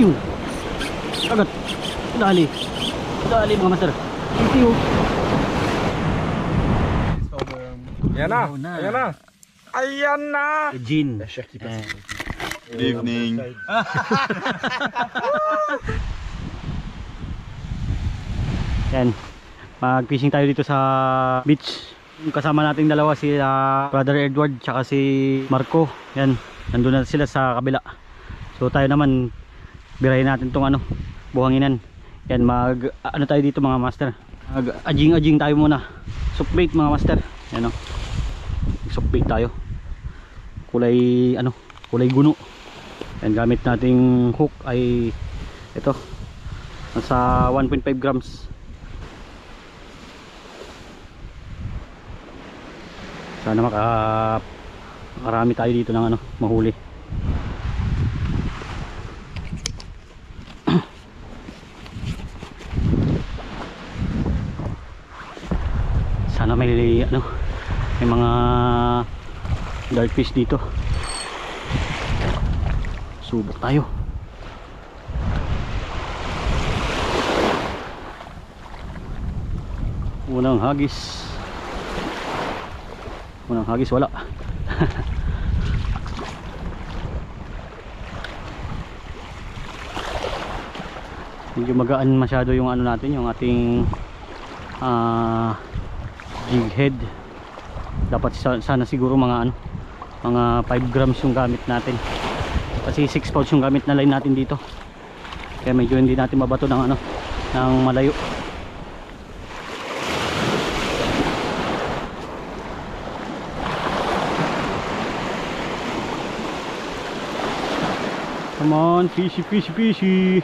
Yun. Agad. Dali. Dali mga master. Thank you. Ayan na. Ayan na. Ayan na. Gin. Good evening. Yan. Mag-fishing tayo dito sa beach. Kasama nating dalawa si Brother Edward tsaka si Marco. Yan. Nandun na sila sa kabila. So tayo naman birahin natin tong buhanginan. Yan, ano tayo dito mga master. Mag-ajing-ajing tayo muna. Softbait mga master. Yan o. Softbait tayo. Kulay kulay guno. Yan, gamit nating hook ay ito. Nasa 1.5 grams. Sana makarami tayo dito ng mahuli. Sana may mga dark fish dito. Subok tayo. Unang hagis wala. Medyo magaan masyado yung natin, yung ating jig head. Dapat sana siguro mga 5 grams yung gamit natin, kasi 6 pouch yung gamit na line natin dito, kaya medyo hindi natin mabato ng ng malayo. Come on, fishy, fishy, fishy.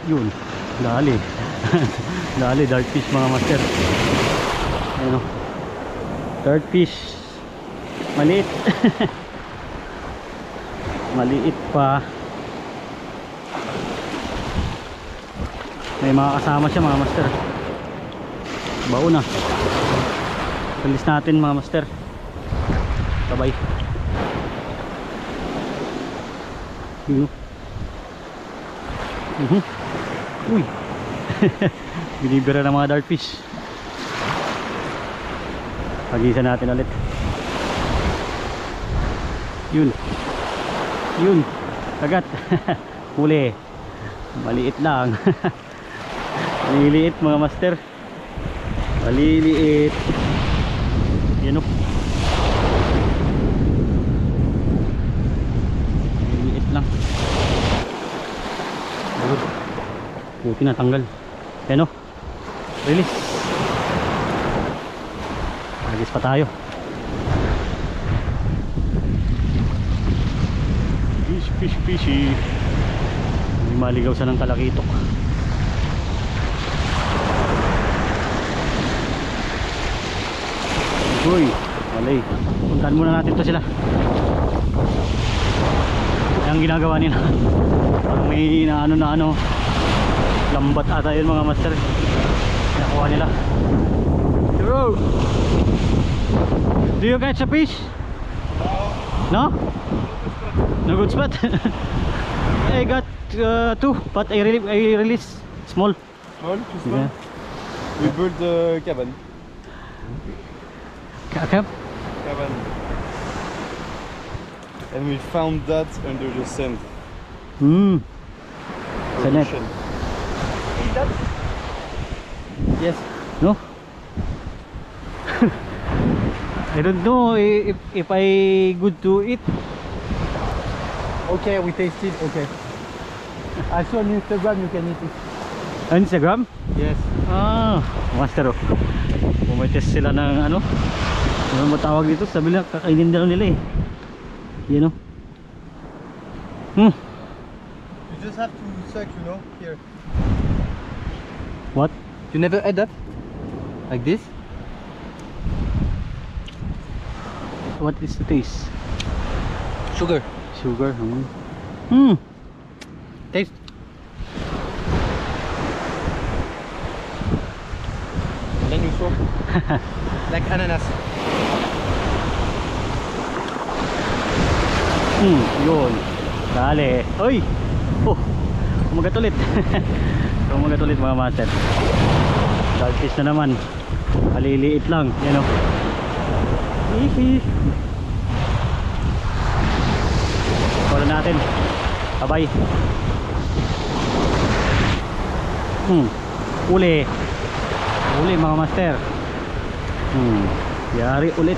Yun. Dali. Dali, dark fish mga master. Ayun o. Dark fish. Maliit. Maliit pa. May mga kasama siya mga master. Baon na. Release natin mga master. Sabay. Yun. Uy. Binibira ng mga dark fish. Pagisan natin ulit. Yun. Yun. Kagat. Huli. Maliit lang. Maliliit mga master. Maliliit. Yan o. Lang. Buti natanggal. Yan o. Release. Agis pa tayo. Fish, fish, fishy. May maligaw sa ng kalakitok. Uy, malay. Puntahan muna natin to sila. Ang ginagawa nila, parang may lambat ata yun mga master. Nakuha nila. Bro, do you catch a fish? No? No good spot? I got 2, but I release small. Small? Too small? Yeah. We built a cabin. Cabin? Cabin. And we found that under the sand. Sa net. See that? Yes. No? I don't know if I good to eat. Okay, we tasted. Okay. I saw on Instagram you can eat it. Instagram? Yes. Master oh. Pumites sila ng ano mo tawag dito, sabi nila kakainin daw nila eh. You know? You just have to suck, you know, here. What? You never ate that? Like this? What is the taste? Sugar. Sugar. Taste. And then you swap. Like ananas. Yun. Dali. Uy! Oh! Kumagat ulit. Kumagat ulit mga master. Dogfish na naman. Maliliit lang. Yan o. Hihi. Wala natin. Abay. Uli. Uli mga master. Yari ulit.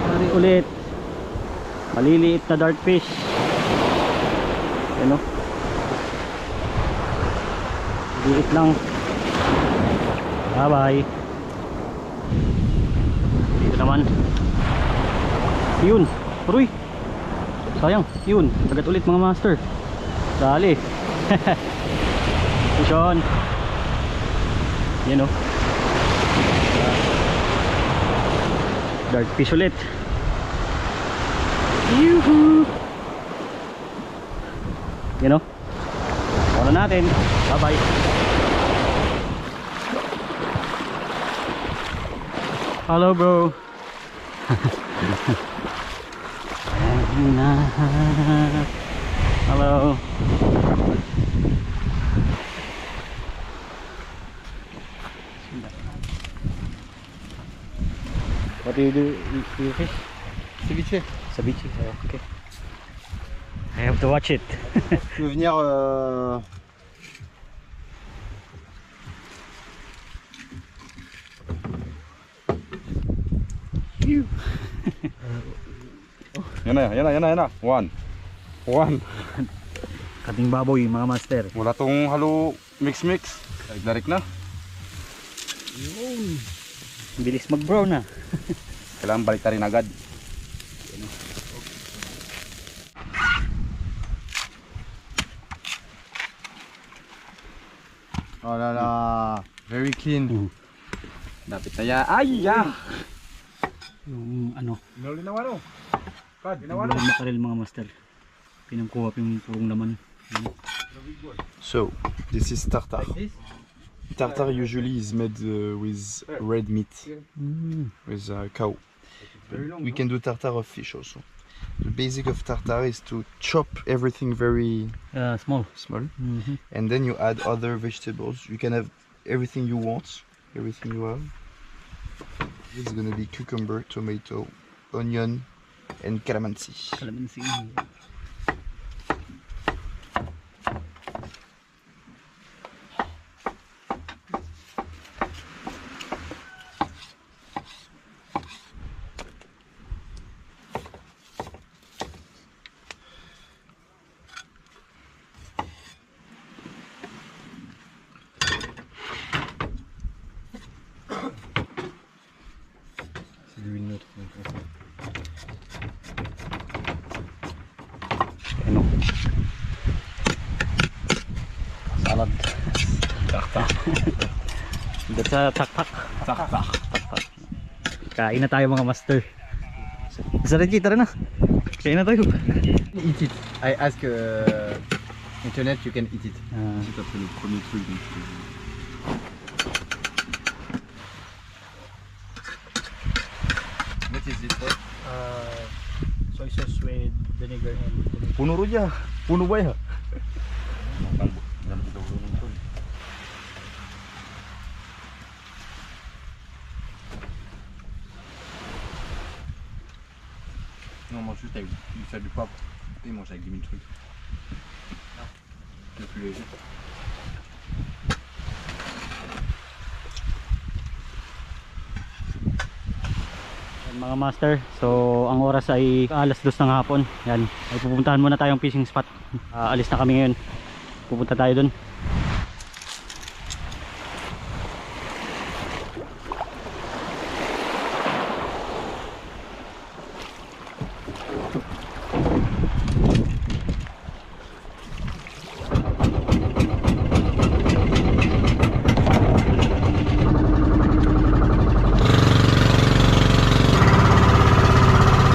Yari ulit. Maliliit na dartfish. Ano? Liit lang. Bye bye. Dito naman. Yun. Uy. Sayang. Yun. Dagat ulit mga master. Dali. Mission. Yan o. Dark fish ulit. Yuhu. Yan o. Wala natin. Bye bye. Hello bro. Hello. What do you do? You fish? Ceviche. Ceviche. Okay. I have to watch it. Tu veux venir Yan na. One. Kating baboy mga master. Wala tong halo mix. Darik na. Yun. Bilis mag-brown na. Kailangan balik rin agad. Oh là là, very clean. Dapat taya. Ay, ya. Yung ano, Ginawano. yung makarel mga master. Pinangkuha yung purong laman. So, this is tartar. Tartar usually is made with red meat, with cow. We can do tartar of fish also. The basic of tartar is to chop everything very Small. small, and then you add other vegetables. You can have everything you want, everything you have. It's gonna be cucumber, tomato, onion, and calamansi. Calamansi. Ano? Salad. Taktak. Dito sa taktak. Tartar. Kain na tayo mga master. Sa Reggie, tara na. Kain na tayo. Eat it. I ask internet, you can eat it. C'est après le premier truc. Donc, What is it for? Soy sauce with vinegar and tomato. puno ro ya. Puno ba ya? Non, on mange juste avec du sel, du poivre. Et il mange avec 10 000 trucs. Le plus léger. Yan, mga master, so ang oras ay alas 2 ng hapon. Yan, ay pupuntahan muna tayong fishing spot. Alis na kami ngayon. Pupunta tayo dun.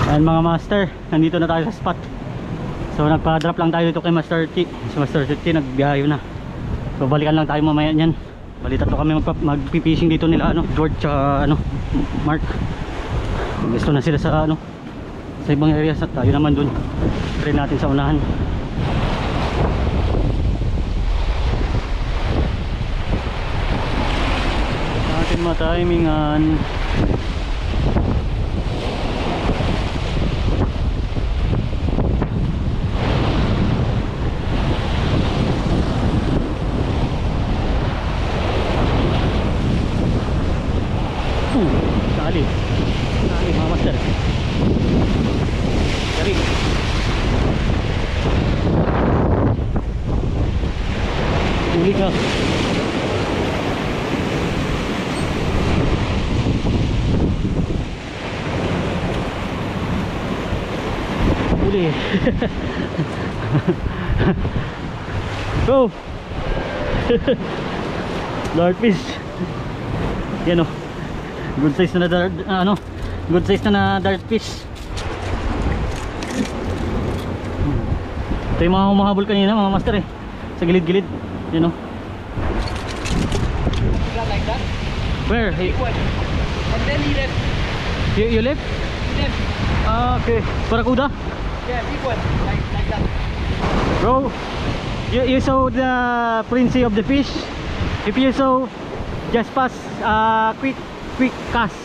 Ayan mga master, nandito na tayo sa spot. So nagpa-drop lang tayo dito kay Master T. Si Master T nagbiyahe na. So balikan lang tayo mamaya niyan. Bali tatlo kami magpi-fishing dito nila ano, George tsaka ano, Mark. Gusto na sila sa ano, sa ibang areas at tayo naman dun. Try natin sa unahan. Natin matimingan. Dali mga master. Dari uli ka. Uli. Go. Large fish. Yan o, good size na dart, good size na dart fish. Ito yung mga humahabol kanina mga master eh, sa gilid-gilid. Yan o. Like that. Where? Big one. And then he left. You left? He left. Ah, okay. Barracuda? Yeah, big one. Like that. Bro, you saw the frenzy of the fish. If you saw, just pass quick cast.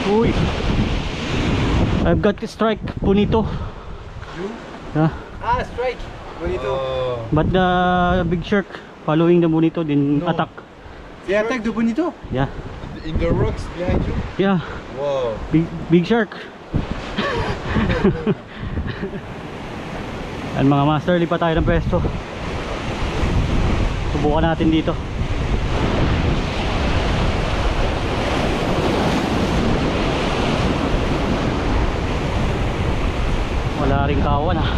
Uy, I've got to strike bonito. You? Yeah. Ah, strike. Bonito. But the big shark following the bonito then No. attack. They attack the bonito? Yeah. In the rocks behind you? Yeah. Wow. Big shark. Yan mga master, lipat tayo ng pwesto. Subukan natin dito. Wala ring kawan ah.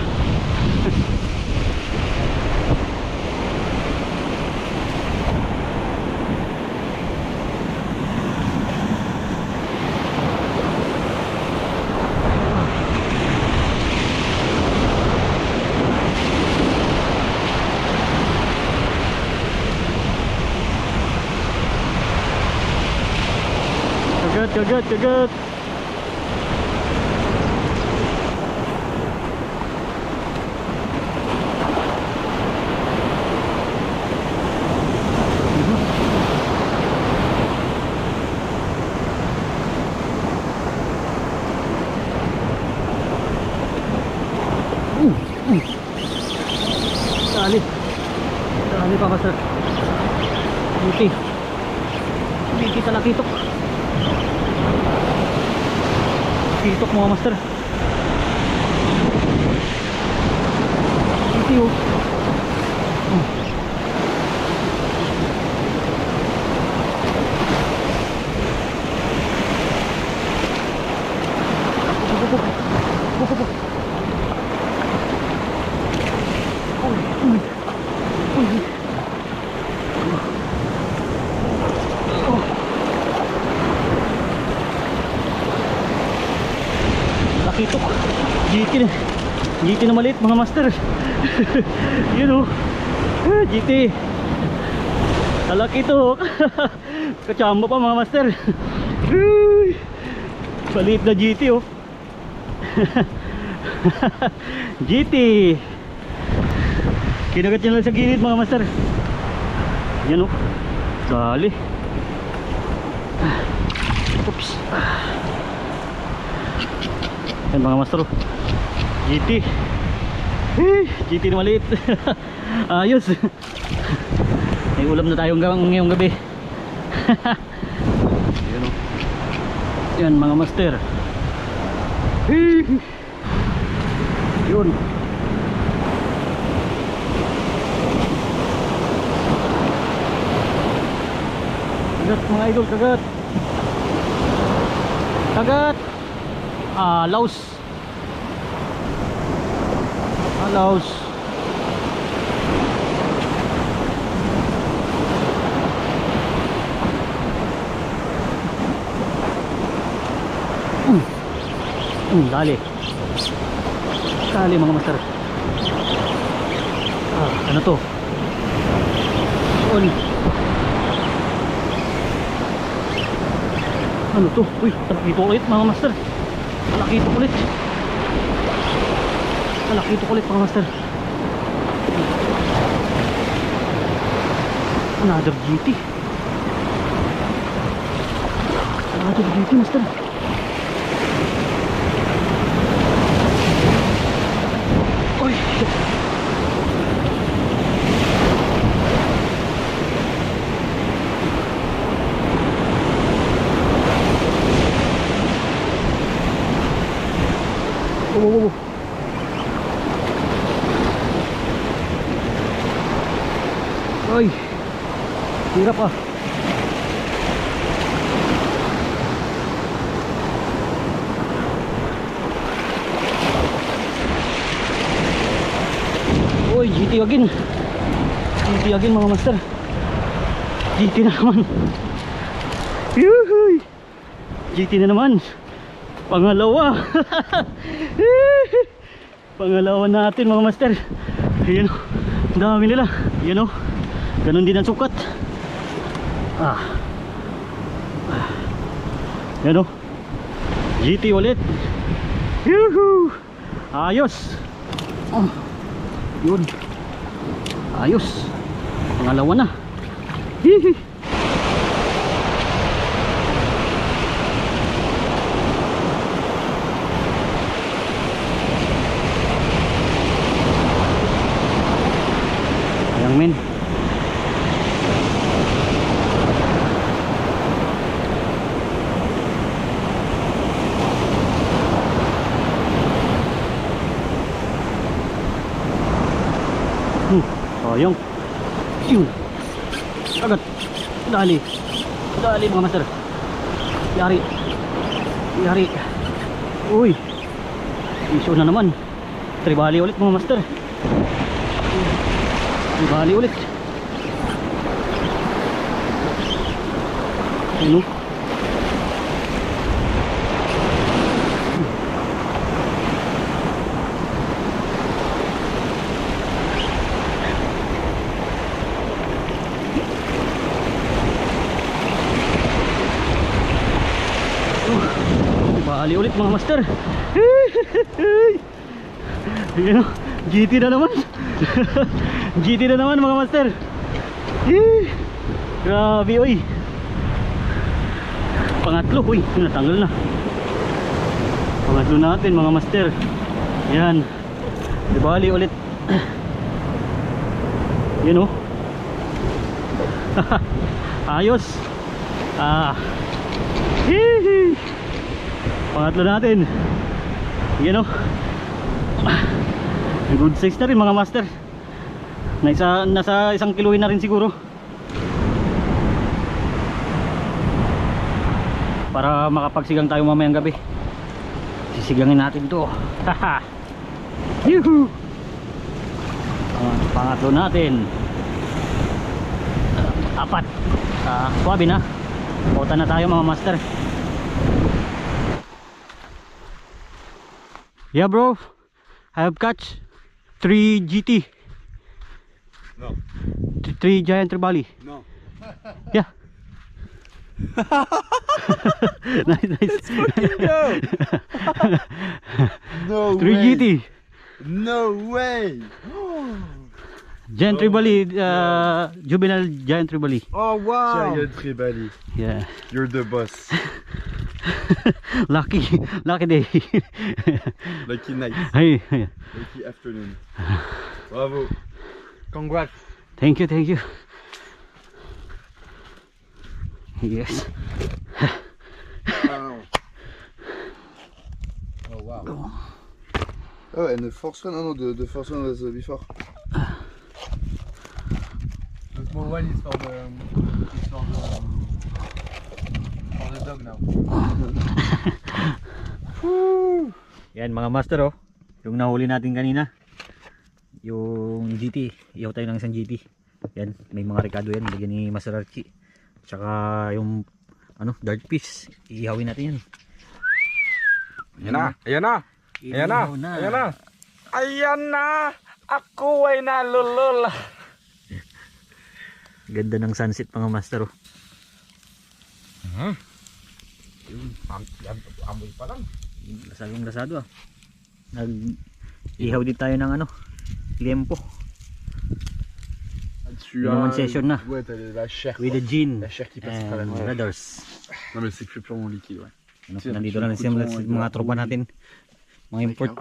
Kagat. Dali pa master. Hindi talakitok. Kitok mga master. Ito yun. Lakitok. GT na maliit mga master. Yun o. GT. Lakitok. Kachamba pa mga master. Maliit na GT oh. GT. Kinagat niya lang sa gilid mga master. Yan oh. Dali. Oops. Yan mga master oh. GT. GT na maliit. Ayos. May ulam na tayong ngayong gabi. Yan oh. Yan mga master. Yun. Kagat mga idol, kagat. Laos. Laos. Dali mga master. Ano to? Yun. Ano to? Uy, talakito ulit mga master. Talakito ulit. Talakito ulit mga master. Another GT. Another GT master. Uy, shit. Oh. Ay, hirap ah. Uy, GT again. GT again mga master. GT na naman. Yuhuy. GT na naman. Pangalawa. Pangalawa natin mga master. Ayan o, ang dami nila. Ayan o, ganun din ang sukat. Ayan o, GT ulit. Yuhu. Ayos. Yun. Ayos. Pangalawa na. Hihi. Men. Sayang. Yun. Agad. Dali. Dali mga master. Yari. Yari. Uy. Iso na naman. Tribali ulit mga master. Bali ulit. Ano? Bali ulit mga master. Ayan o, GT na naman. GT na naman mga master. Grabe oy. Pangatlo, uy, natanggal na. Pangatlo natin mga master. Yan. Dibali ulit. Yan o. Ayos. Pangatlo natin. Yan o. Good size na rin mga master. Nasa 1 kilo na rin siguro. Para makapagsigang tayo mamayang gabi. Sisigangin natin to. Haha. Yuhu. Pangatlo natin. 4. Swabe na. Pauta na tayo mga master. Yeah bro, I have catch 3 GT. No. 3 giant tribali. No. Yeah. Nice. No 3 GT. No way. Giant tribali, juvenile giant tribali. Oh wow. Giant tribali. Yeah. You're the boss. Lucky day. Lucky night. Hey. Lucky afternoon. Bravo. Congrats. Thank you. Yes. Wow. Oh wow. Oh, and the first one, oh no, the first one was before. The small one is for the dog now. Yan mga master oh. Yung nahuli natin kanina. Yung GT. Ihaw tayo ng isang GT. Yan, may mga rekado yan. Bigyan ni Master Archie. Tsaka yung dart piece. Ihawin natin yan. Ayan na. Ayan na. Ayan na. Ayan na. Ayan na. Ako ay nalulol. Ganda ng sunset mga master. Oh. Amoy pa lang. Lasadong lasado ah. Nag-ihaw din tayo ng ano, liempo. Une session na. Ouais, t'as la chair. With the gin La chair qui passe à and travers. brothers. Non, mais c'est que purement liquide, ouais. Nandito na rin sila mga tropa natin. Mga import.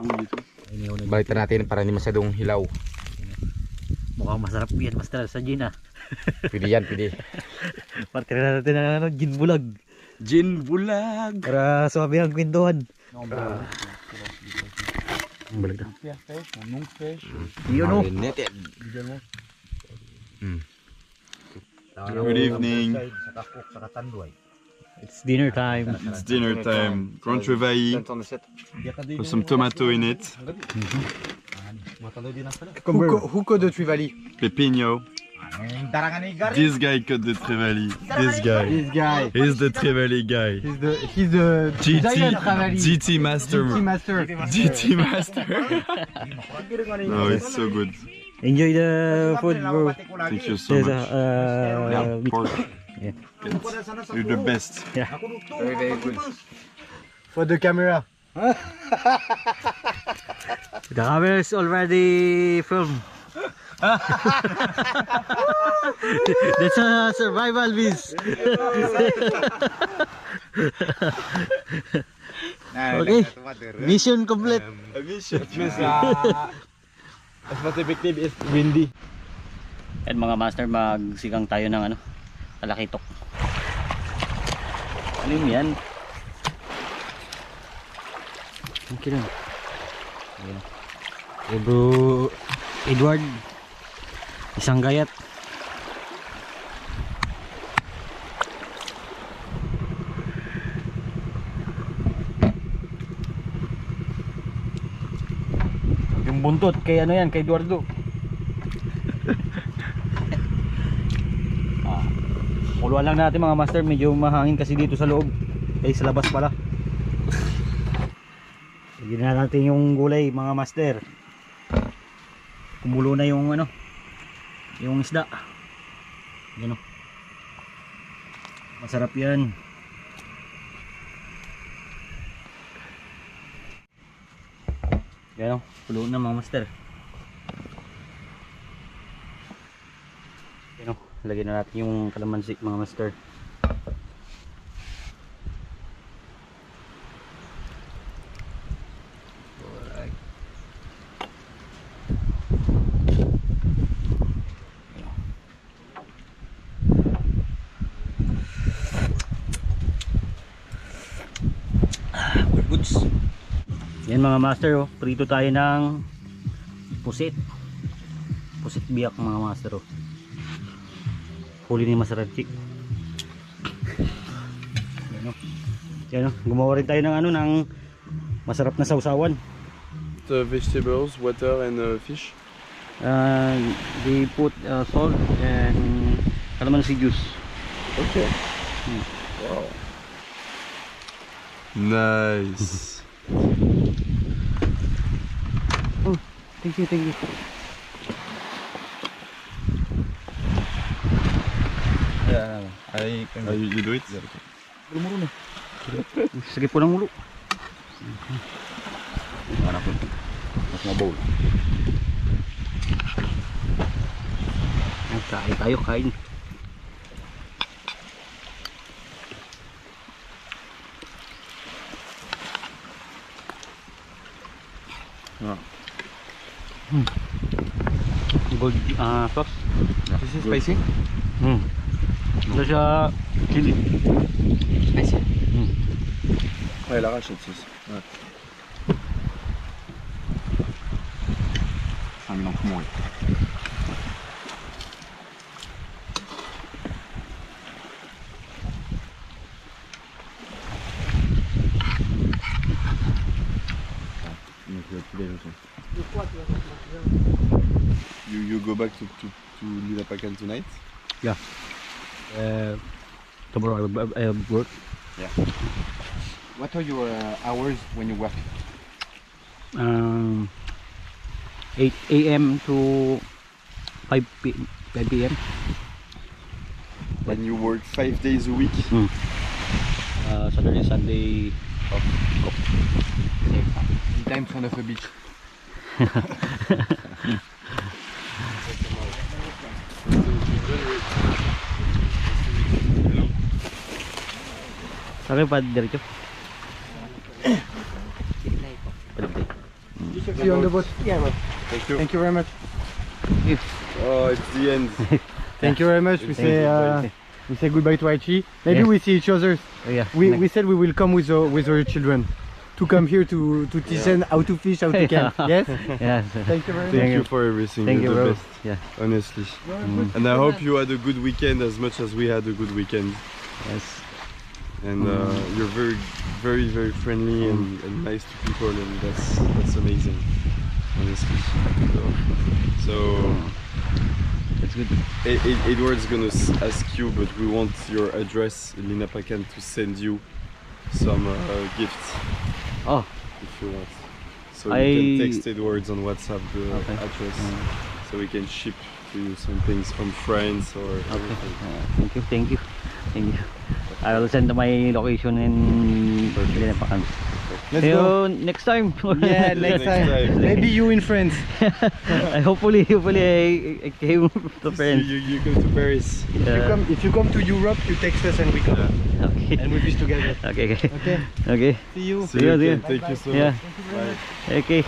Balitan natin para hindi masyadong hilaw. Mukhang masarap yan master sa gin ah. Pwede yan, pwede. Parte na natin ng ano, gin bulag. Gin bulag. Para suwabe ang kwentuhan. Ang bulag na. Père pêche, mon oncle pêche. Yun oh. Marinated. Évidemment. Good evening. It's dinner time. It's dinner time. Grand Reveille. With some tomato in it. Who code de Trivali? Pepino. This guy cut the Trevally. This guy. This guy. He's the Trevally guy. He's the GT master. GT master. GT master. No, it's so good. Enjoy the food bro. Thank you so There's much. Yeah, pork. Yeah. You're the best. Yeah. Very, very good. For the camera. The camera is already filmed. That's a survival biz. Okay. Mission complete. As much effective is windy. Yan mga master, magsigang tayo ng ano, talakitok. Ano yun yan? Okay lang. Bro Edward, isang gayat. Yung buntot kay ano yan, kay Eduardo. Kuluan lang natin mga master, medyo mahangin kasi dito sa loob. Ay sa labas pala. Lagyan na natin yung gulay mga master. Kumulo na yung ano, yung isda. Yan o. Masarap yan. Yan o, kulo na mga master. Yan o, lagyan na natin yung kalamansi mga master. Goods. Yan mga master oh, prito tayo ng pusit. Pusit biyak mga master oh. Huli ni masarap chick. Yan oh. Yan oh, gumawa rin tayo ng ano, ng masarap na sausawan. The vegetables, water and fish. They put salt and calamansi juice. Okay. Wow. Nice. Oh, thank you, thank you. Yeah, you do it? Lumuro na. Sige po ng ulo. Anak ko. Mas mabaw. Kain tayo, kain. Gold sauce. This is spicy? Ito siya chili. Spicy. Ouais, la rachette sauce. Ouais. C'est un mélange mourir. You go back to Lila Pacan tonight? Yeah. Tomorrow I have work. Yeah. What are your hours when you work? 8 a.m. to 5 p.m. when you work 5 days a week. Saturday, Sunday off. In time front of a beach. Okay pa, diretso. See you on the boat. Thank you. Thank you very much. Oh, it's the end. Thank you very much. We say goodbye to Aichi. Maybe Yeah. we see each other. Oh, yeah. We said we will come with our children to come here to teach them how to fish, how to camp. Yes. Yes. Thank you very Thank much. you for everything. Thank you, You're the bro. best, Yeah. honestly. And I hope you had a good weekend as much as we had a good weekend. Yes. And you're very friendly and nice to people, and that's amazing, honestly. So That's good. Edward's gonna ask you, but we want your address in Linapakan to send you some gifts Oh, if you want. So I- you can text Edwards on WhatsApp the Okay. address, so we can ship to you some things from France or everything. thank you. I will send my location in Linapakan. Let's See go. you next time. Yeah, next time. Maybe you in France. Hopefully I came to France. You go to Paris. If you come to Europe, you text us and we come. Okay. And we fish together. Okay. Okay. Okay. See you. See you See you. again. Thank you so Yeah. much. Bye. Okay.